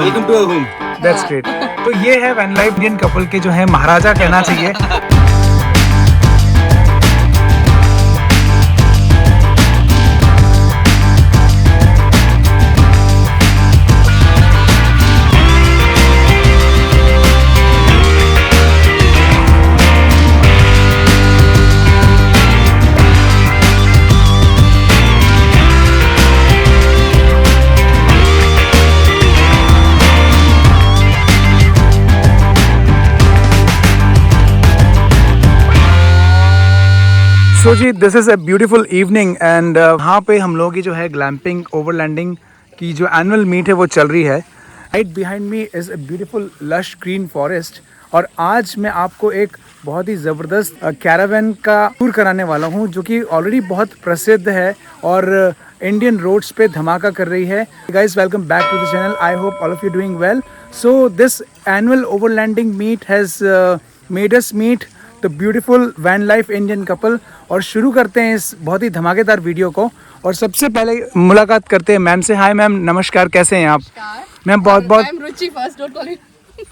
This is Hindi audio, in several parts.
Welcome to our home. That's great. तो ये है वैन लाइफ इंडियन कपल के जो है महाराजा कहना चाहिए। सो जी this is a beautiful evening and यहाँ पे हम लोगों की जो है ग्लैम्पिंग ओवरलैंडिंग की जो एनुअल मीट है वो चल रही है। Right behind me is a beautiful lush green forest और आज मैं आपको एक बहुत ही ज़बरदस्त कैरावैन का टूर कराने वाला हूँ जो कि ऑलरेडी बहुत प्रसिद्ध है और इंडियन रोड्स पे धमाका कर रही है। Guys welcome back to the channel. I hope all of you doing well. So this annual overlanding meet has made us meet the beautiful van life Indian couple. और शुरू करते हैं इस बहुत ही धमाकेदार वीडियो को। और सबसे पहले मुलाकात करते हैं मैम से। हाय मैम, नमस्कार, कैसे हैं आप? मैम बहुत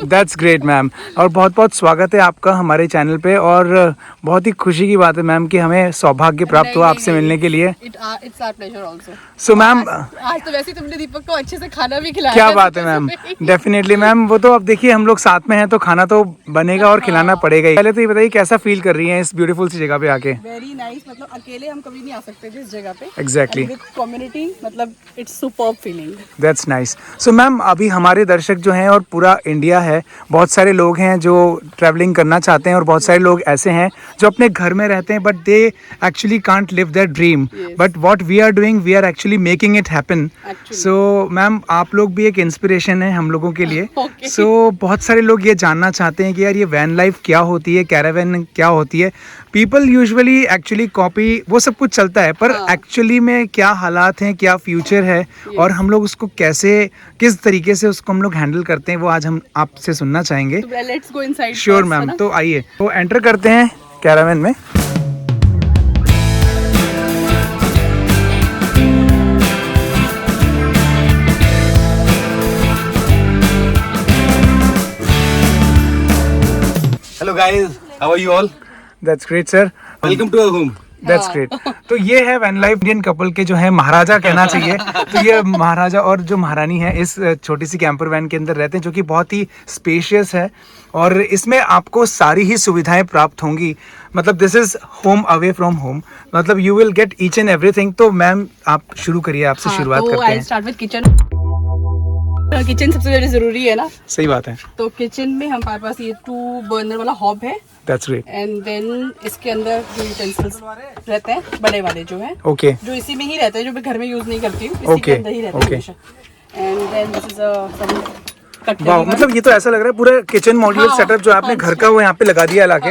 दैट्स ग्रेट मैम, और बहुत बहुत स्वागत है आपका हमारे चैनल पे। और बहुत ही खुशी की बात है मैम कि हमें सौभाग्य प्राप्त हुआ आपसे मिलने के लिए। सो मैम आज तो वैसे तुमने दीपक को अच्छे से खाना भी खिलाया। क्या बात है मैम, डेफिनेटली मैम। वो तो अब देखिए हम लोग साथ में हैं तो खाना तो बनेगा और खिलाना पड़ेगा ही। पहले तो ये बताइए कैसा फील कर रही हैं इस ब्यूटीफुल सी जगह पे आके? Very nice. मतलब अकेले हम कभी नहीं आ सकते थे इस जगह पे। एग्जैक्टली। कम्युनिटी मतलब it's superb feeling. That's nice. So ma'am अभी हमारे दर्शक जो हैं और पूरा इंडिया है, बहुत सारे लोग हैं जो ट्रैवलिंग करना चाहते हैं और बहुत सारे लोग ऐसे हैं जो अपने घर में रहते हैं but they actually can't live their dream. But what we are doing, we are actually making it happen. So ma'am आप लोग भी एक इंस्पिरेशन है हम लोगों के लिए। सो बहुत सारे लोग ये जानना चाहते हैं कि यार ये वैन लाइफ क्या होती है, कैरावैन क्या होती है। पीपल यूजुअली एक्चुअली कॉपी वो सब कुछ चलता है पर एक्चुअली में क्या हालात हैं, क्या फ्यूचर है और हम लोग उसको कैसे किस तरीके से उसको हम लोग हैंडल करते हैं वो आज हम आपसे सुनना चाहेंगे। Let's go inside. Sure ma'am. तो आइए तो एंटर करते हैं कैरावैन में। Hello guys, how are you all? That's great sir. Welcome to our home. That's great. तो ये है वैन लाइफ इंडियन कपल के जो है महाराजा कहना चाहिए। तो ये महाराजा और जो महारानी है इस छोटी सी कैंपर वैन के अंदर रहते हैं जो कि बहुत ही स्पेशियस है और इसमें आपको सारी ही सुविधाएं प्राप्त होंगी। मतलब this is home away from home, मतलब you will get each and everything. तो मैम आप शुरू करिए, आपसे शुरुआत तो करते हैं। Start with kitchen. किचन सबसे ज्यादा जरूरी है ना। सही बात है। तो किचन में हमारे पास ये 2 बर्नर वाला हॉब है। That's great. एंड देन इसके अंदर जो यूटेंसिल्स रहते हैं बड़े वाले जो है ओके जो इसी में ही रहते हैं, जो मैं घर में यूज नहीं करती हूँ, इसी के अंदर ही रहते हैं हमेशा। And then this is a वाह, मतलब ये तो ऐसा लग रहा है पूरा किचन मॉड्यूलर सेटअप जो आपने घर का वो यहाँ पे लगा दिया लाके।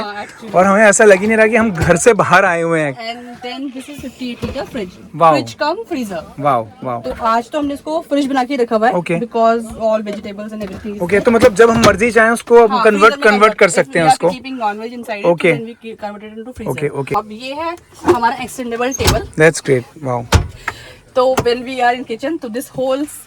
और हमें ऐसा लग ही नहीं रहा कि हम घर से बाहर आए हुए हैं। And then this is 58 litre fridge. Wow. Fridge cum freezer. वाह वाह। तो आज तो हमने इसको फ्रिज बना के रखा हुआ है Okay. Because all vegetables and everything. Okay, तो मतलब जब हम मर्जी चाहें उसको अब कन्वर्ट कर सकते हैं उसको। Keeping nonveg inside Okay. Then we converted into freezer. Okay, okay. अब ये है हमारा extendable table. That's great. Wow. तो when we are in kitchen तो this holes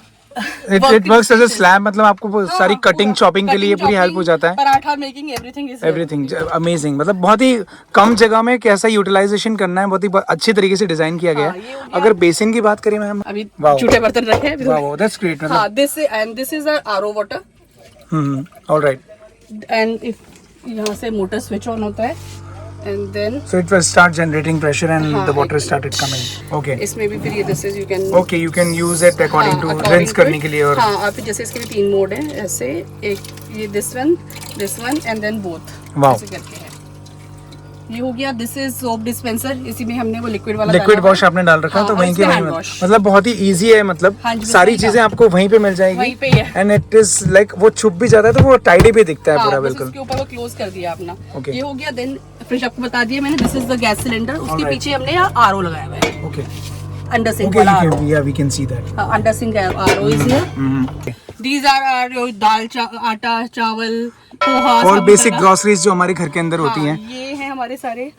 it works as a slab, मतलब आपको वो सारी कटिंग चॉपिंग के लिए पूरी हेल्प हो जाता है। Paratha making everything amazing. मतलब बहुत ही कम जगह में कैसा यूटिलाइजेशन करना है, बहुत ही अच्छी तरीके से डिजाइन किया गया है। अगर बेसिन की बात करें मैम, अभी छोटे बर्तन रखे हैं। Wow that's great. हां, this is RO water. Alright. And if यहाँ से मोटर स्विच ऑन होता है and then so it will start generating pressure and the water started coming. Okay. इसमें भी फिर ये this is you can use it according to rinse करने के लिए। और हाँ, आप जैसे इसके भी 3 मोड हैं ऐसे, एक ये this one and then both. Wow. ऐसे करके है। ये हो गया। This is soap dispenser. इसी में हमने वो लिक्विड वाला लिक्विड वॉश आपने डाल रखा है। तो वहीं के वहीं मतलब बहुत ही इजी है, मतलब सारी चीजें आपको वहीं पे मिल जाएगी। वहीं पे ही है। एंड इट इज लाइक वो छुप भी जाता है तो वो टाइडी भी दिखता है पूरा। बिल्कुल इसके ऊपर वो क्लोज कर दिया अपना। Okay. ये हो गया। देन फ्रिज आपको बता दिया मैंने। This is the gas cylinder. उसके पीछे हमने आरओ लगाया हुआ है। ओके अंडर सिंक ओके, वाला RO. yeah we can see that. Under sink RO is here. These are dal atta chawal poha और बेसिक ग्रोसरीज जो हमारे घर के अंदर होती हैं। ये है हमारे सारे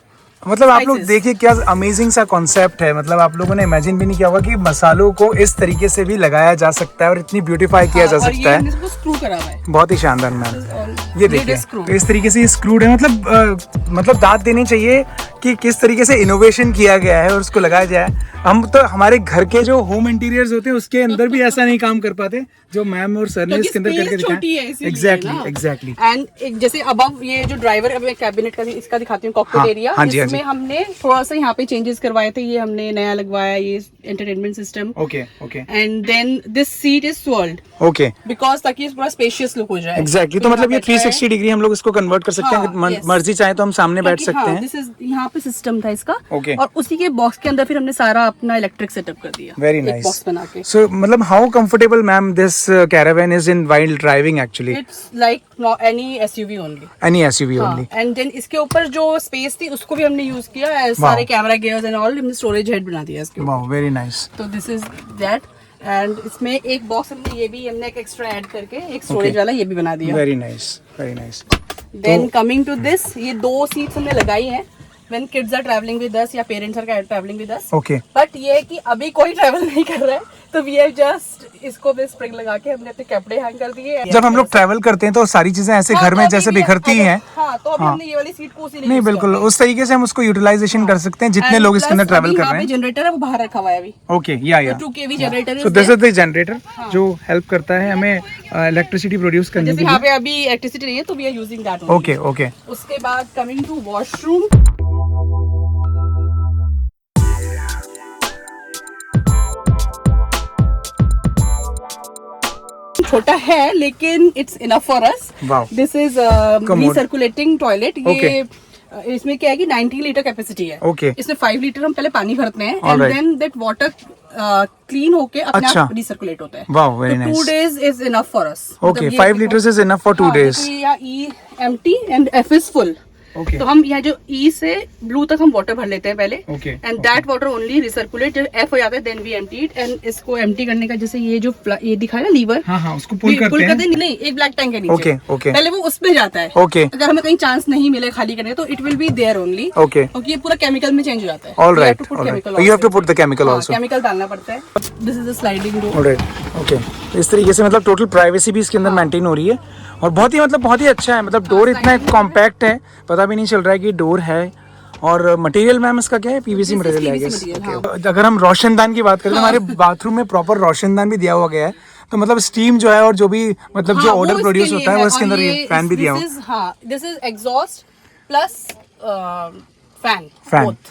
मतलब आप लोग Spices. देखिए क्या अमेजिंग सा कॉन्सेप्ट है। मतलब आप लोगों ने इमेजिन भी नहीं किया होगा कि मसालों को इस तरीके से भी लगाया जा सकता है और इतनी ब्यूटीफाई किया जा और सकता ये है। हमने इसको स्क्रू करा हुआ है। बहुत ही शानदार मैम। ये देखिए screw. तो इस तरीके से स्क्रूड है। मतलब दाद देनी चाहिए कि किस तरीके से इनोवेशन किया गया है और उसको लगाया जाए। हम तो हमारे घर के जो होम इंटीरियर्स होते हैं उसके अंदर भी ऐसा नहीं काम कर पाते जो मैम और सर ने इसके अंदर करके दिखाया। एग्जैक्टली। एंड जैसे अब ये जो ड्राइवर अब मैं कैबिनेट का इसका दिखाती हूँ, कॉकपिट एरिया, इसमें हमने थोड़ा सा यहाँ पे चेंजेस करवाए थे। ये हमने नया लगवाया, ये entertainment system. Okay okay. And then this seat is swirled. Okay. Because ताकि पूरा स्पेशियस लुक हो जाए। एग्जैक्टली। तो मतलब ये 360 डिग्री हम लोग इसको कन्वर्ट कर सकते हैं। मर्जी चाहे तो हम सामने बैठ सकते हैं। दिस इज यहाँ पे सिस्टम था इसका। Okay. और उसी के बॉक्स के अंदर फिर हमने सारा अपना इलेक्ट्रिक सेटअप कर दिया। वेरी एक नाइस। बॉक्स बना के। सो मतलब how comfortable ma'am this caravan is in while driving actually? It's like any SUV only. Any SUV only. And then इसके ऊपर जो स्पेस थी उसको भी हमने यूज किया, सारे कैमरा गियर्स एंड ऑल, हमने स्टोरेज हेड बना दिया इसके ऊपर। Wow very nice. तो दिस इज दैट। एंड इसमें एक बॉक्स हमने एक एक्स्ट्रा ऐड करके एक स्टोरेज वाला ये भी बना दिया। Very nice very nice. Then coming to this, ये 2 सीट्स हमने लगाई हैं when kids are traveling with us या parents are traveling with us. Okay. But ये है कि अभी कोई ट्रैवल नहीं कर रहा है, तो we have just इसको भी स्प्रिंग लगा के हमने अपने कपड़े हैंग कर दिए। जब हम लोग ट्रैवल करते हैं तो सारी चीजें ऐसे घर में जैसे बिखरती हैं। हाँ, तो अभी हमने ये वाली सीट को उसी लिए नहीं बिल्कुल उस तरीके से हम उसको यूटिलाइजेशन कर सकते हैं जितने लोग इसके अंदर ट्रैवल कर रहे हैं। जनरेटर है वो बाहर रखा हुआ है अभी। ओके या 2 kV generator. So this is the generator जो हेल्प करता है हमें इलेक्ट्रिसिटी प्रोड्यूस करने जैसे के यहाँ लिए। पे अभी इलेक्ट्रिसिटी नहीं है तो we are using that. Okay okay. उसके बाद कमिंग टू वॉशरूम, छोटा है लेकिन it's enough for us. This is recirculating toilet. ये इसमें क्या है कि 90 लीटर कैपेसिटी है। Okay. इसमें 5 लीटर हम पहले पानी भरते हैं and then that water clean होके अपने आप रिसर्कुलेट होता है। Wow very nice. 2 days is enough for us. Okay 5 liters is enough for 2 days। E empty and F is full. Okay. तो हम यहाँ जो ई से ब्लू तक हम वाटर भर लेते हैं पहले। Okay. And that water only recirculate. जब एफ हो जाता है then we empty it. And इसको एम्प्टी करने का जैसे ये जो ये दिखाया ना लीवर, हाँ उसको पुल करते हैं। नहीं, एक ब्लैक टैंक है नीचे। Okay, okay. पहले वो उसमें जाता है। Okay. अगर हमें कहीं चांस नहीं मिले खाली करने तो it will be there only. Okay. क्योंकि ये पूरा केमिकल में चेंज हो जाता है। Alright you have to put the chemical also. Chemical डालना पड़ता है। This is the sliding door. Alright okay. इस तरीके से मतलब टोटल प्राइवेसी भी इसके अंदर मेंटेन हो रही है और बहुत ही अच्छा है। मतलब डोर इतना कॉम्पैक्ट है पता भी नहीं चल रहा है कि डोर है। और मटेरियल मैम इसका क्या है? पीवीसी मटेरियल है गेस। अगर हम रोशनदान की बात करें तो हमारे बाथरूम में प्रॉपर रोशनदान भी दिया हुआ गया है। तो मतलब स्टीम जो है और जो भी मतलब जो ऑर्डर प्रोड्यूस होता है वो इसके अंदर ये फैन भी दिया हुआ है। This is exhaust plus fan.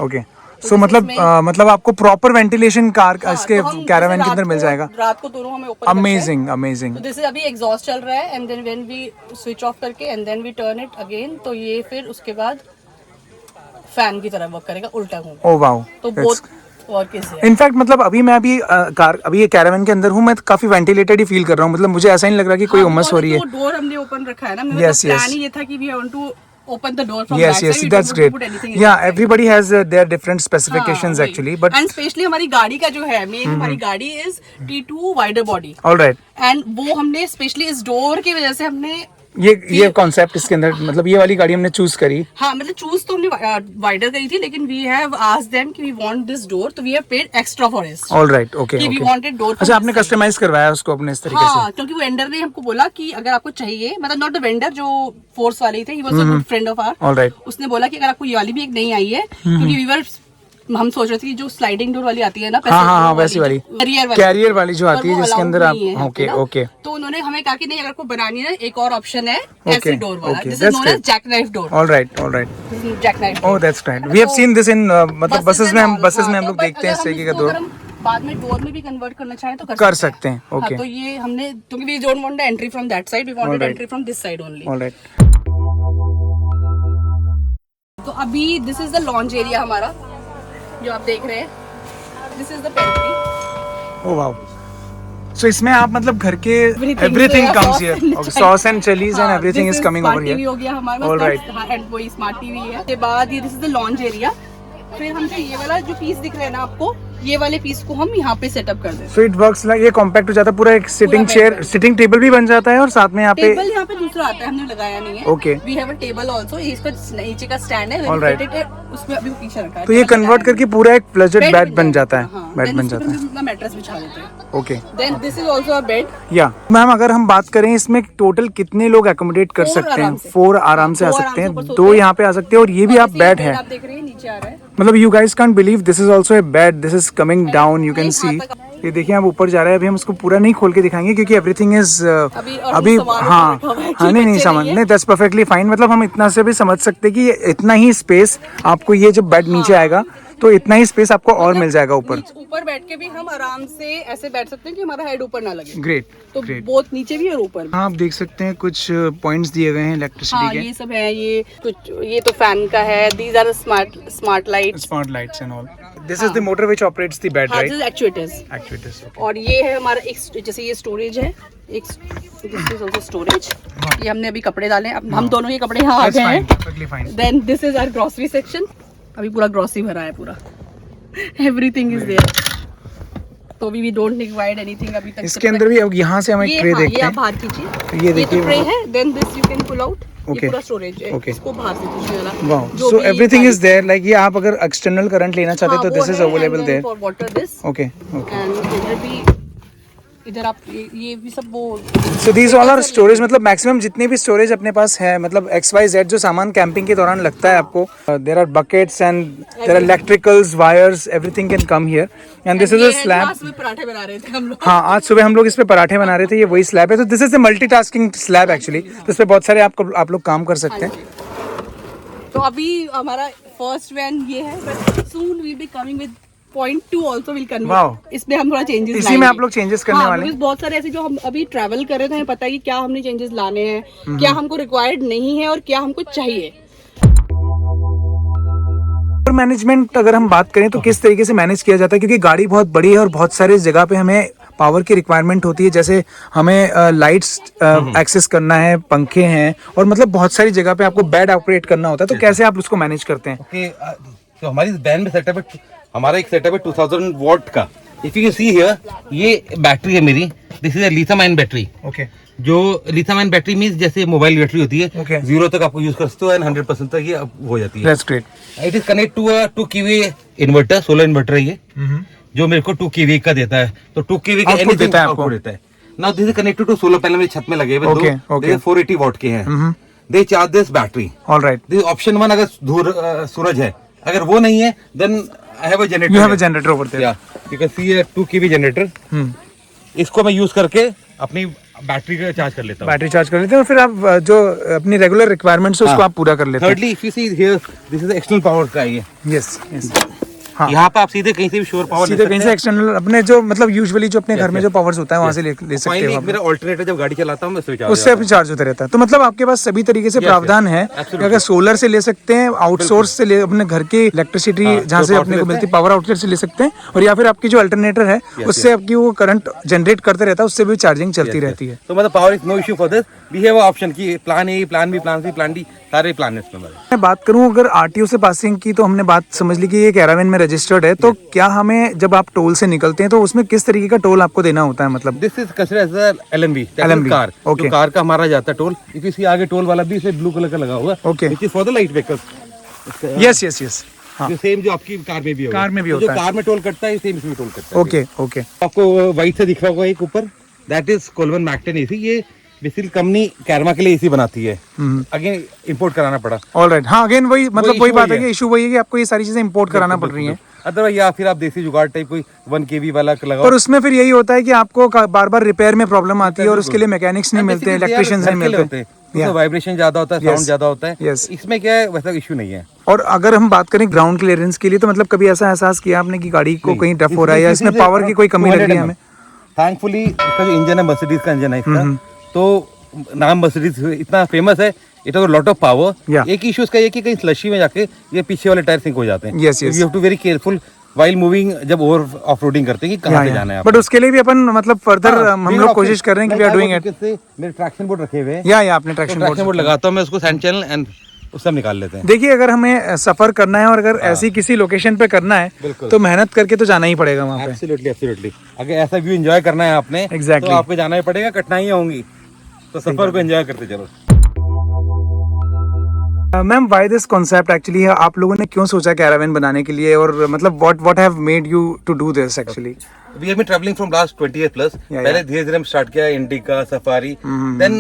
Okay. So मतलब आपको प्रॉपर वेंटिलेशन कार इसके कैरावन के अंदर मिल जाएगा। रात को दोनों हमें ओपन अमेजिंग। तो जैसे अभी एग्जॉस्ट चल रहा है and then when we switch off करके and then we turn it again तो ये फिर उसके बाद फैन की तरह वर्क करेगा उल्टा घूम। Oh wow. तो बहुत वर्क इज है। इनफैक्ट मतलब अभी ये कैरावन के अंदर हूँ मैं काफी वेंटिलेटेड ही फील कर रहा हूँ। मतलब मुझे ऐसा नहीं लग रहा कि कोई उमस हो रही है। डोर हमने ओपन रखा है ना। Yes, प्लान ही ये था कि we want to open the door from yes that side. That's great. Yeah, everybody has their different specifications actually, but and especially हमारी गाड़ी का जो है मेन हमारी गाड़ी is T2 wider body. All right. And वो हमने स्पेशली इस डोर की वजह से हमने ये कॉन्सेप्ट इसके अंदर मतलब ये वाली गाड़ी हमने चूज करी। हाँ मतलब चूज तो हमने वाइडर करी थी लेकिन वी हैव आस्क्ड देम कि वी वांट दिस डोर तो we have paid extra for it. Alright okay. We wanted door. अच्छा आपने कस्टमाइज करवाया उसको अपने इस तरीके से? हाँ क्योंकि वेंडर ने हमको बोला कि अगर आपको चाहिए मतलब नॉट द वेंडर जो फोर्स वाले थे he was a good friend of our. Alright. उसने बोला कि अगर आपको ये वाली भी एक नई आई है क्योंकि वीवर हम सोच रहे थे कि जो स्लाइडिंग डोर वाली आती है ना हाँ वैसी वाली कैरियर वाली जो आती है जिसके अंदर आप ओके। तो उन्होंने हमें कहा कि नहीं अगर को बनानी है एक और ऑप्शन है ऐसी डोर वाला this is known as jack knife door. Alright jack knife. Oh that's great. We have seen this in मतलब बसेस में हम लोग देखते हैं इस तरीके का डोर। बाद में डोर में भी कन्वर्ट करना चाहे तो कर सकते हैं। ओके। तो ये हमने क्योंकि we don't want entry from that side we wanted entry from this side only. Alright. तो अभी this is the launch area हमारा जो आप देख रहे हैं। This is the pantry. Oh wow. So इसमें आप मतलब घर के everything comes here. Sauce and chillies and everything is coming over here. TV हो गया हमारे पास। ऑलराइट। हां एंड वही स्मार्ट टीवी है। उसके बाद ये this is the launch area. फिर हम जो ये वाला जो पीस दिख रहा है ना आपको ये वाले पीस को हम यहाँ पे सेटअप कर देते हैं। सो इट वर्क्स लाइक, ये कॉम्पैक्ट हो जाता है पूरा, एक सिटिंग चेयर, सिटिंग टेबल भी बन जाता है और साथ में यहाँ पे टेबल यहाँ पे दूसरा आता है, हमने लगाया नहीं है। Okay, we have a table also, इसका नीचे का स्टैंड है, ऑलराइट, उसमें अभी पीछे रखा है। तो ये कन्वर्ट करके पूरा एक प्लेजेंट बेड बन जाता है, बेड बन जाता है। अपना मैट्रेस बिछा देते हैं। Okay, then this is also a bed. या मैम अगर हम बात करें इसमें टोटल कितने लोग एकोमोडेट कर सकते हैं? 4 आराम से आ सकते हैं, 2 यहाँ पे आ सकते हैं, और ये भी आप बेड है, आप देख रहे हैं नीचे आ रहा है। मतलब you guys can't believe this is also a bed, this is coming down, you can सी। ये देखिए आप ऊपर जा रहा है, अभी हम उसको पूरा नहीं खोल के दिखाएंगे क्योंकि एवरीथिंग इज अभी हाँ नहीं सामान नहीं, दैट्स परफेक्टली फाइन। मतलब हम इतना से भी समझ सकते हैं कि ये इतना ही स्पेस आपको, ये जब बेड नीचे आएगा तो इतना ही स्पेस आपको और मिल जाएगा ऊपर बैठ के भी हम आराम से ऐसे बैठ सकते हैं कि हमारा हेड ऊपर ना लगे। ग्रेट, तो बहुत नीचे भी और ऊपर भी। हाँ, आप देख सकते हैं कुछ पॉइंट्स दिए गए हैं इलेक्ट्रिसिटी के। ये सब है, ये कुछ, ये तो फैन का है, these are smart lights and all. This is the motor which operates the bed, right? Actuators. और ये है हमारा एक, जैसे ये स्टोरेज है, एक दिस इज आल्सो स्टोरेज। ये हमने अभी कपड़े डाले हैं, अब हम दोनों के कपड़े यहाँ आ गए हैं। Then this is our grocery section, अभी पूरा ग्रोसरी भरा है, पूरा एवरीथिंग इज देयर। तो वी डोंट रिक्वायर एनीथिंग अभी तक। इसके अंदर भी अब यहाँ से हम एक ट्रे देखते हैं, ये आप बाहर कीजिए, ये देखिए, ये ट्रे है। Then this you can pull out, okay, पूरा स्टोरेज है, इसको बाहर से कीजिए वाला। Wow, so everything is there, like ये आप अगर एक्सटर्नल करंट लेना चाहते हैं तो this is available there for water this. Okay, okay, and इधर भी, इधर आप ये भी सब वो। So these all are storage, मतलब मैक्सिमम जितने भी स्टोरेज अपने पास है, मतलब XYZ जो सामान कैंपिंग के दौरान लगता है आपको, there are buckets and there are electricals, wires, everything can come here. And this is a slab. आज सुबह पराठे बना रहे थे हम लोग। हाँ, आज सुबह हम लोग इस पे पराठे बना रहे थे, ये वही स्लैब है। तो this is the multitasking slab actually, तो इस पे बहुत सारे आप लोग काम कर सकते हैं। तो अभी हमारा फर्स्ट वैन ये है, but soon we be coming with point 2 also will convert. इसमें हम थोड़ा चेंजेस, इसी में आप लोग चेंजेस करने वाले हैं। बहुत सारे ऐसे जो हम अभी ट्रैवल कर रहे थे, हमें पता है कि क्या हमने चेंजेस लाने हैं, क्या हमको रिक्वायर्ड नहीं है और क्या हमको चाहिए। मैनेजमेंट अगर हम बात करें तो किस तरीके से मैनेज किया जाता है, क्योंकि गाड़ी बहुत बड़ी है और बहुत सारे जगह पे हमें पावर की रिक्वायरमेंट होती है, जैसे हमें लाइट्स एक्सेस करना है, पंखे हैं, और मतलब बहुत सारी जगह पे आपको बेड ऑपरेट करना होता है, तो कैसे आप उसको मैनेज करते हैं? ओके, तो हमारी वैन में सेटअप है, हमारा एक सेटअप है 2000 वॉट का। इफ यू सी हियर, ये बैटरी है मेरी, this is a lithium ion battery. Okay, जो लिथियम आयन बैटरी मींस जैसे मोबाइल बैटरी होती है, Okay. 0 तक आपको यूज कर सकते हो एंड 100% तक ये हो जाती है। That's great. It is connect to a 2 kVA inverter, solar inverter है ये, जो मेरे को 2 kVA का देता है। तो 2 kVA का आउटपुट देता है आपको। आउटपुट देता है। Now this is connected to solar panel, मेरी छत में लगे हुए Okay, दो, okay. 480 वॉट के हैं। They charge this battery. Alright, this option 1, अगर सूरज है, अगर वो नहीं है then I have a generator. You have a generator over there. या you can see a 2 kV generator. इसको मैं यूज करके अपनी बैटरी का चार्ज कर लेता हूँ। बैटरी चार्ज कर लेते हैं और फिर आप जो अपनी रेगुलर रिक्वायरमेंट्स है उसको आप पूरा कर लेते हैं। Thirdly if you see here, this is external power का ये। यस, यस, हाँ, यहाँ पे आप सीधे कहीं से भी शोर पावर सीधे कहीं से एक्सटर्नल अपने जो मतलब यूजुअली जो अपने घर में जो पावर्स होता है वहाँ से ले सकते हो आप। मेरा ऑल्टरनेटर जब गाड़ी चलाता हूँ मैं स्विच उससे अपनी चार्ज होता रहता है। तो मतलब आपके पास सभी तरीके से प्रावधान है कि अगर सोलर से ले सकते हैं, आउटसोर्स से ले, अपने घर की इलेक्ट्रिसिटी जहाँ से अपने को मिलती है पावर आउटलेट से ले सकते हैं, और या फिर आपकी जो अल्टरनेटर है उससे आपकी वो करंट जनरेट करते रहता है, उससे भी चार्जिंग चलती रहती है। तो मतलब power is no issue for this. We have option की plan A, plan B, plan C, plan D, सारे प्लान है इसमें। मैं बात करूं अगर आरटीओ से पासिंग की, तो हमने बात समझ ली कि ये कैरावेन में रजिस्टर्ड है, तो क्या हमें जब आप टोल से निकलते हैं तो उसमें किस तरीके का टोल आपको देना होता है? मतलब this is considered as a LMB car. Okay. जो कार का हमारा जाता है टोल, इफ यू सी आगे टोल वाला भी इसे ब्लू कलर का लगा हुआ है, Okay. Which is for the light vehicles. Yes, yes, yes, हाँ, जो सेम जो आपकी कार में भी होगा, कार में भी तो होता जो है। कार में टोल करता है सेम इसमें टोल करता है। ओके, ओके, आपको व्हाइट से दिख रहा होगा एक ऊपर, दैट इज कोलवन मैक्टेन एसी। ये बेसिकली कंपनी कैरमा के लिए एसी बनाती है, अगेन इंपोर्ट कराना पड़ा। ऑलराइट, हाँ, अगेन वही मतलब issue वही बात वही है कि है। इशू वही है कि आपको ये सारी चीजें इंपोर्ट कराना पड़ रही हैं। अदरवाइज या फिर आप देसी जुगाड़ टाइप कोई 1 kV वाला लगाओ। और उसमें फिर यही होता है कि आपको बार बार रिपेयर में प्रॉब्लम आती है और उसके लिए मैकेनिक्स नहीं मिलते, इलेक्ट्रिशियंस नहीं मिलते, वाइब्रेशन ज्यादा होता है, साउंड ज्यादा होता है। Yes. इसमें क्या है, वैसा इशू नहीं है। और अगर हम बात करें ग्राउंड क्लियरेंस के लिए, तो मतलब कभी ऐसा एहसास किया आपने कि गाड़ी को कहीं टफ हो रहा है या इसमें पावर की कोई कमी लग रही है हमें? थैंकफुली इसका जो इंजन है, मर्सिडीज का इंजन है इसका, तो नाम मर्सिडीज इतना फेमस है, it has lot of power. एक इशू इसका ये कि कहीं स्लशी में जाके ये पीछे वाले टायर सिंक हो जाते हैं। Yes, yes. You have to very careful while moving, जब ओवर ऑफ रोडिंग करते हैं कि कहाँ से जाना है। बट उसके लिए भी अपन मतलब फर्दर हम लोग कोशिश कर रहे हैं कि वी आर डूइंग इट। मेरे ट्रैक्शन बोर्ड रखे हुए हैं, या आपने ट्रैक्शन बोर्ड लगाता हूँ मैं उसको सैंड चैनल एंड उससे हम निकाल लेते हैं। देखिए, अगर हमें सफर करना है और अगर ऐसी किसी लोकेशन पे करना है बिल्कुल। तो मेहनत करके तो जाना ही पड़ेगा वहाँ पे। Absolutely absolutely. अगर ऐसा व्यू एंजॉय करना है आपने Exactly. तो आपको जाना ही पड़ेगा, कठिनाइयाँ होंगी तो सफर को एंजॉय करते चलो। Ma'am, why this concept actually है, आप लोगों ने क्यों सोचा कैरावन बनाने के लिए, और मतलब what have made you to do this actually? We have been traveling from last 20 years plus. पहले धीरे धीरे हम स्टार्ट किया indica safari, then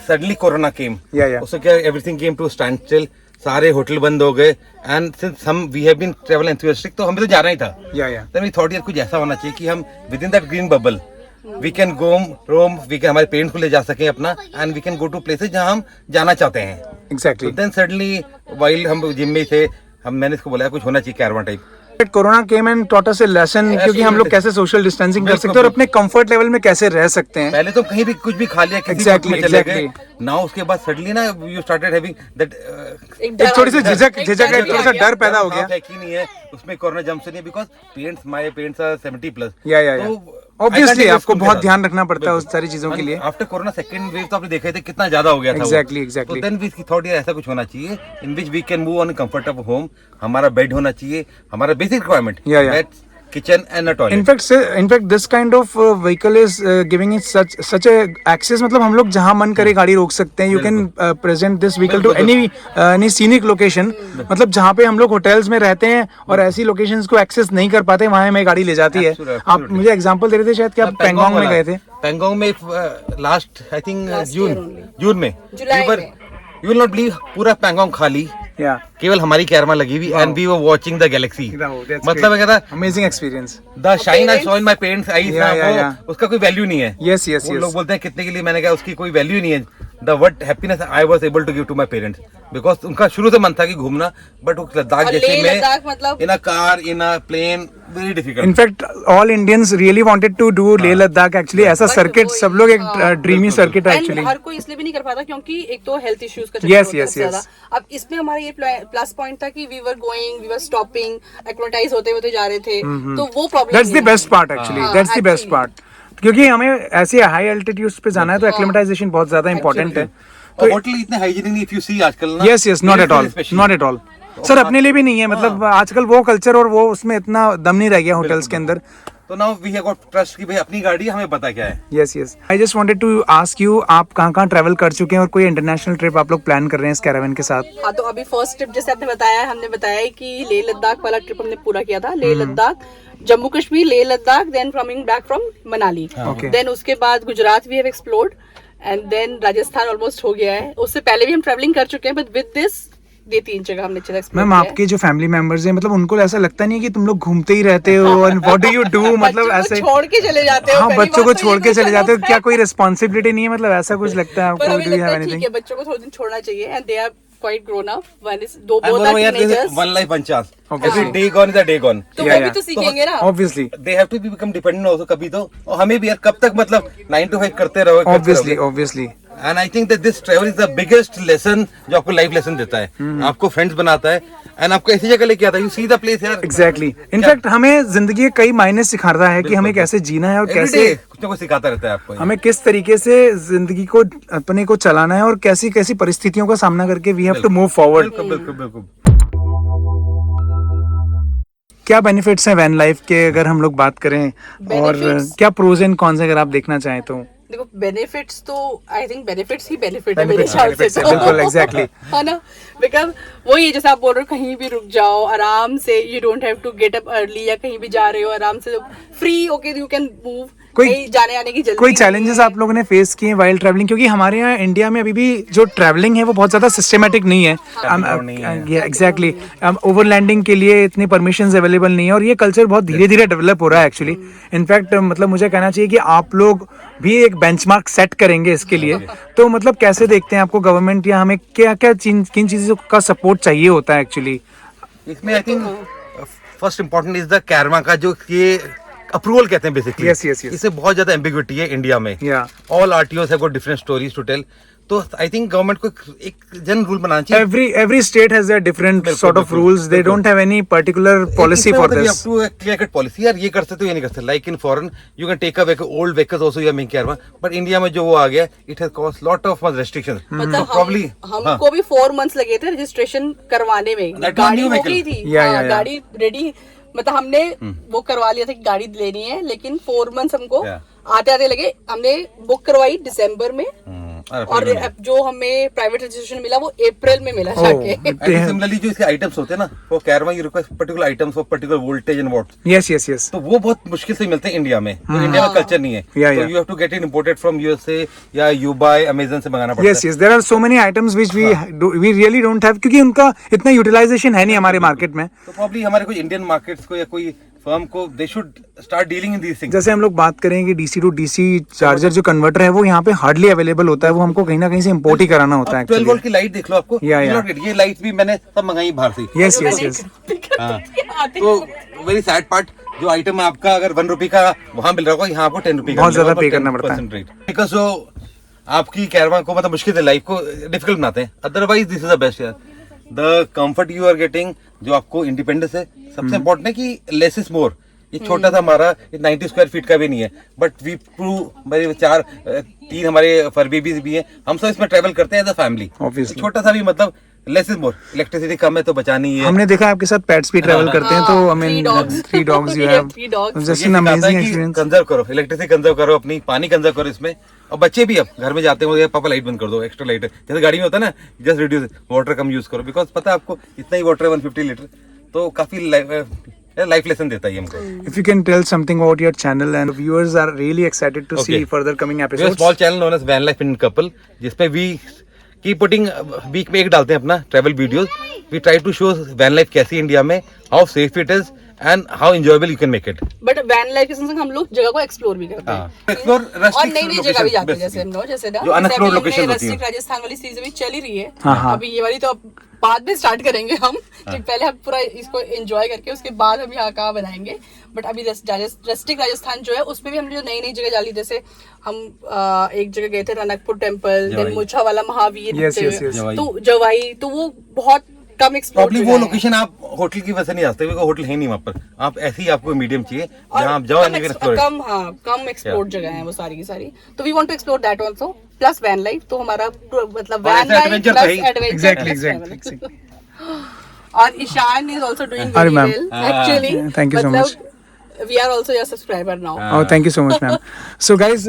suddenly corona came. उससे क्या everything came to standstill, सारे होटल बंद हो गए, and since we have been travel enthusiastic तो हमें तो जाना ही था। Then we thought यार कुछ ऐसा होना चाहिए कि हम within that green bubble we can go roam, we can हमारे पेरेंट्स को ले जा सकें अपना, and we can go to places जहाँ हम जाना चाहते हैं। Exactly. So then suddenly while हम जिम में थे, मैंने इसको बोला कुछ होना चाहिए caravan type. Corona came and taught us a lesson, क्योंकि हम लोग कैसे सोशल डिस्टेंसिंग कर सकते हैं और अपने कंफर्ट लेवल में कैसे रह सकते हैं। पहले तो कहीं भी कुछ भी खा लिया, किसी में चले गए ना, उसके बाद सडनली ना यू स्टार्टेड हैविंग दैट एक थोड़ी सी झिझक है, थोड़ा सा डर पैदा हो गया। कि नहीं है उसमें कोरोना जंप से नहीं, because parents my parents are 70 plus. तो ऑब्वियसली आपको बहुत ध्यान रखना पड़ता है उस सारी चीजों के लिए। आफ्टर कोरोना सेकंड वेव तो आपने देखा थे कितना ज्यादा हो गया था। एग्जैक्टली। तो देन वी थॉट यार ऐसा कुछ होना चाहिए in which we can move on comfort of home. हमारा बेड होना चाहिए, हमारा basic requirement, bed, kitchen and a toilet. In fact this kind of vehicle is giving it such access, मतलब हम लोग जहां मन करे गाड़ी रोक सकते हैं। You can present this vehicle to any scenic location, मतलब जहां पे हम लोग होटल्स में रहते हैं और ऐसी लोकेशंस को एक्सेस नहीं कर पाते, वहां हमें गाड़ी ले जाती है। आप मुझे एग्जांपल दे रहे थे शायद कि आप पैंगोंग में गए थे। पैंगोंग में लास्ट आई थिंक जून में यू विल नॉट बिलीव पूरा पैंगोंग खाली, केवल हमारी कैरवा लगी हुई, and we were watching the galaxy. मतलब क्या था, amazing experience. The shine I saw in my parents eyes, उसका कोई वैल्यू नहीं है। यस यस वो लोग बोलते हैं कितने के लिए, मैंने कहा उसकी कोई वैल्यू नहीं है। The what happiness I was able to give to my parents, because उनका शुरू से मन था कि घूमना, बट वो लद्दाख जैसे में in a car in a plane very difficult. In fact all Indians really wanted to do Leh Ladakh actually, ऐसा सर्किट सब लोग एक ड्रीमी सर्किट है एक्चुअली। हर कोई इसलिए भी नहीं कर पाता क्योंकि एक तो हेल्थ इश्यूज का yes. अब इसमें हमारा ये प्लस पॉइंट था कि we were going, we were stopping, acclimatise होते होते जा रहे थे, तो वो problem that's the best part actually, that's the best part, क्योंकि हमें ऐसे हाई एल्टीट्यूड्स पे जाना है तो एक्लेमेटाइजेशन बहुत ज्यादा इंपॉर्टेंट है। तो होटल इतने हाइजीनिक नहीं, इफ यू सी आजकल ना। Yes not at all sir, अपने लिए भी नहीं है, मतलब आजकल वो कल्चर और वो उसमें इतना दम नहीं रह गया होटल्स के अंदर। तो now we have got trust कि भाई अपनी गाड़ी हमें पता क्या है। Yes I just wanted to ask you, आप कहाँ ट्रैवल कर चुके हैं और कोई इंटरनेशनल ट्रिप आप लोग प्लान कर रहे हैं इस कैरावन के साथ? हाँ, तो अभी फर्स्ट ट्रिप जैसे आपने बताया, हमने बताया कि लेह लद्दाख वाला ट्रिप हमने पूरा किया था। Leh Ladakh, Jammu Kashmir, Leh Ladakh, then coming back from Manali, then उसके बाद Gujarat we have explored, and then Rajasthan almost हो गया है। उससे पहले भी हम ट्रैवलिंग कर चुके हैं, बट विद दिस ये 3 जगह हमने चला एक्सप्लोर किया। मैम, आपके जो फैमिली मेंबर्स हैं, मतलब उनको ऐसा लगता नहीं है कि तुम लोग घूमते ही रहते हो और व्हाट डू यू डू, मतलब ऐसे छोड़ के चले जाते हो? हाँ, बच्चों को छोड़ के चले जाते हो, क्या कोई रिस्पांसिबिलिटी नहीं है, मतलब ऐसा कुछ लगता है आपको? Do you have anything? ठीक है, बच्चों को थोड़ा दिन छोड़ना चाहिए, and they are quite grown up, one is both are teenagers, one life one chance, every day gone is a day gone। तो वो भी तो सीखेंगे ना, obviously they have to become dependent also कभी तो, और हमें भी यार कब तक मतलब 9 to 5 करते रहोगे। Obviously and I think that this travel is the biggest lesson जो आपको लाइफ लेसन देता है, आपको फ्रेंड्स बनाता है, एंड आपको ऐसी जगह लेके आता है, यू सी द प्लेस यार। एग्जैक्टली, इनफैक्ट हमें जिंदगी के कई मायने सिखाता है कि हमें कैसे जीना है और कैसे कुछ ना कुछ सिखाता रहता है आपको, हमें किस तरीके से जिंदगी को अपने को चलाना है और कैसी कैसी परिस्थितियों का सामना करके we have to move forward. बिल्कुल। क्या बेनिफिट्स हैं वैन लाइफ के अगर हम लोग बात करें, और क्या प्रोज एंड कॉन्स अगर आप देखना चाहें तो? देखो, बेनिफिट्स तो I think benefits he benefit है मेरे ख्याल से तो। बिल्कुल, एग्जैक्टली है ना, बिकॉज वही है जैसे आप बोल रहे हो, कहीं भी रुक जाओ आराम से, you don't have to get up early, या कहीं भी जा रहे हो आराम से free okay you can move, कोई जाने आने की जल्दी। कोई चैलेंजेस आप लोगों ने फेस किए वाइल ट्रैवलिंग? क्योंकि हमारे यहाँ इंडिया में अभी भी जो ट्रैवलिंग है वो बहुत ज्यादा सिस्टमेटिक नहीं है। एग्जैक्टली, ओवरलैंडिंग के लिए इतनी परमिशंस अवेलेबल नहीं है, और ये कल्चर बहुत धीरे धीरे डेवलप हो रहा है एक्चुअली। इनफैक्ट मतलब मुझे कहना चाहिए कि आप लोग भी एक बेंचमार्क सेट करेंगे इसके लिए, तो मतलब कैसे देखते हैं आपको गवर्नमेंट या हमें क्या क्या किन चीजों का सपोर्ट चाहिए होता है एक्चुअली? इसमें I think first important is the Kerwa का जो ये अप्रूवल कहते हैं बेसिकली। Yes, yes, yes. इससे बहुत ज्यादा एम्बिग्विटी है इंडिया में। All RTOs have got different stories to tell. तो आई थिंक गवर्नमेंट को एक जनरल रूल बनाना चाहिए। Every state has their different sort of rules. They don't have any particular policy for this. You have to clear cut policy यार, ये कर सकते हो ये नहीं कर सकते। Like in foreign you can take away old vehicles also you are making care, but India में जो वो आ गया it has caused lot of restrictions। मतलब probably हमको भी 4 months लगे थे रजिस्ट्रेशन करवाने में। गाड़ी हो गई थी, गाड़ी रेडी, मतलब हमने बुक करवा लिया था कि गाड़ी लेनी है, लेकिन 4 months हमको आते आते लगे। हमने बुक करवाई दिसंबर में और जो हमें प्राइवेट रजिस्ट्रेशन मिला वो अप्रैल में मिला जाके। सिमिलरली जो इसके आइटम्स होते हैं ना, वो Kerwa you request particular items for particular voltage and what. Yes तो वो बहुत मुश्किल से मिलते हैं इंडिया में। तो इंडिया में कल्चर नहीं है, तो you have to get it imported from USA या यू बाय अमेज़न से मंगाना पड़ता है। Yes there are so many items which we really don't have, क्योंकि उनका इतना यूटिलाइजेशन है नहीं हमारे मार्केट में। तो प्रॉब्ली हमारे कोई इंडियन मार्केट्स को या कोई फर्म को they should start dealing in these things. जैसे हम लोग बात करें कि डीसी टू डीसी चार्जर जो कन्वर्टर है वो यहाँ पे हार्डली अवेलेबल होता है, वो हमको कहीं ना कहीं से इंपोर्ट ही कराना होता है। 12 वोल्ट की लाइट देख लो आपको, ये लाइट भी मैंने सब मंगाई बाहर से। यस तो वेरी सैड पार्ट, जो आइटम आपका अगर 1 रुपए का वहाँ मिल रहा होगा, यहाँ आपको 10 रुपए का बहुत ज्यादा पे करना पड़ता है, बिकॉज जो आपकी कैरवा को मतलब मुश्किल है, लाइफ को डिफिकल्ट बनाते हैं। Otherwise this is the best यार, the comfort you are getting, जो आपको इंडिपेंडेंस है। सबसे इम्पोर्टेंट है कि लेस इज मोर। ये छोटा सा हमारा 90 स्क्वायर फीट का भी नहीं है, बट वी प्रूव 3 हमारे फर बेबीज भी हैं, हम सब इसमें ट्रेवल करते हैं एज अ फैमिली। छोटा सा भी मतलब लेस इज मोर। इलेक्ट्रिसिटी कम है तो बचानी है। हमने देखा आपके साथ पेट्स भी ट्रैवल करते हैं, तो I mean 3 dogs you have, just an amazing experience. Conserve करो, इलेक्ट्रिसिटी कंजर्व करो, अपनी पानी कंजर्व करो इसमें। और बच्चे भी अब घर में जाते हैं, पापा लाइट बंद कर दो, एक्स्ट्रा लाइट है, जैसे गाड़ी में होता है ना, जस्ट रिड्यूस वाटर कम यूज करो, बिकॉज पता है आपको इतना ही वाटर है 150 लीटर, तो काफी लाइफ लेसन देता है हमको। If you can tell something about your channel, and viewers are really excited to see further coming episodes. We have a small channel known as Van Life Indian Couple, जिसपे we keep putting वीक में एक डालते हैं अपना travel videos. We try to show van life कैसी है इंडिया में, how safe it is and how enjoyable you can make it. But when life के संग हम लोग जगह को एक्सप्लोर भी करते हैं, एक्सप्लोर और नई नई जगह भी जाते हैं। जैसे हम लोग जैसे जो अनएक्सप्लोर्ड लोकेशन होती है, राजस्थान वाली सीरीज अभी चल ही रही है, अभी ये वाली तो अब बाद में स्टार्ट करेंगे हम, पहले हम पूरा इसको एंजॉय करके उसके बाद हम यहाँ कहाँ बनाएंगे। बट अभी डिस्ट्रिक्ट राजस्थान जो है उसमें भी हमने जो नई नई जगह डाली, जैसे हम एक जगह गए थे रनकपुर टेम्पल, देन मुछा वाला महावीर, तो जवाई, तो वो बहुत कम एक्सप्लोर। प्रॉब्लम वो लोकेशन आप होटल की वजह से नहीं आ सकते, क्योंकि होटल है नहीं वहाँ पर। आप ऐसी आपको मीडियम चाहिए जहाँ आप जाओ, कम एक्सप्लोर जगह है वो सारी की सारी। तो we want to explore that also, plus van life. तो हमारा मतलब वैन लाइफ प्लस एडवेंचर। और Ishaan is also doing very well actually, thank you so much. We are also your subscriber now. Oh, thank you so much, ma'am. So guys,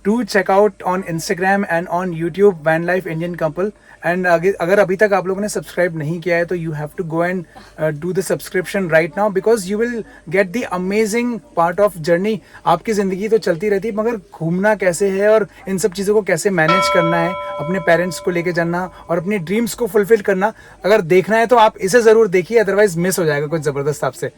do check out on Instagram and on YouTube Van Life Indian Couple. And अगर अभी तक आप लोगों ने सब्सक्राइब नहीं किया है तो you have to go and do the subscription right now, because you will get the amazing part of journey. आपकी ज़िंदगी तो चलती रहती है, मगर घूमना कैसे है और इन सब चीज़ों को कैसे मैनेज करना है, अपने पेरेंट्स को लेके जाना और अपनी ड्रीम्स को फुलफिल करना, अगर देखना है तो आप इसे ज़रूर देखिए, अदरवाइज मिस हो जाएगा कुछ ज़बरदस्त आपसे।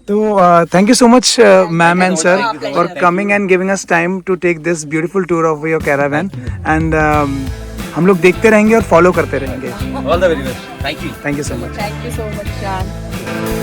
तो thank you so much ma'am and sir for coming and giving us time to take this beautiful tour of your caravan, and हम लोग देखते रहेंगे और फॉलो करते रहेंगे। All the very best, thank you so much. Thank you so much जान।